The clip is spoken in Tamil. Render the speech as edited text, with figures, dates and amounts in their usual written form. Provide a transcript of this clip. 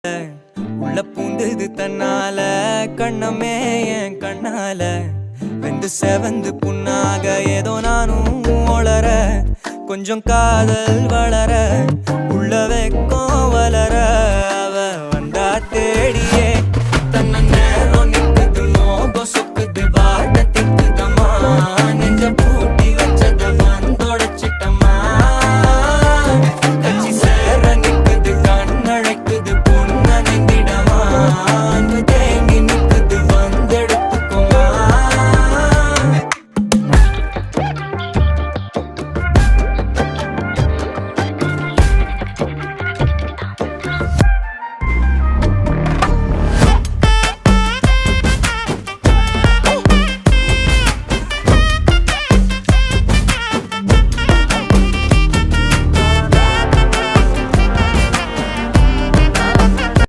உள்ள பூந்தது தன்னால கண்ணமே என் கண்ணால வெந்து செவந்து புண்ணாக ஏதோ நானும் ஒளர கொஞ்சம் காதல் வளர உள்ள வெக்கம்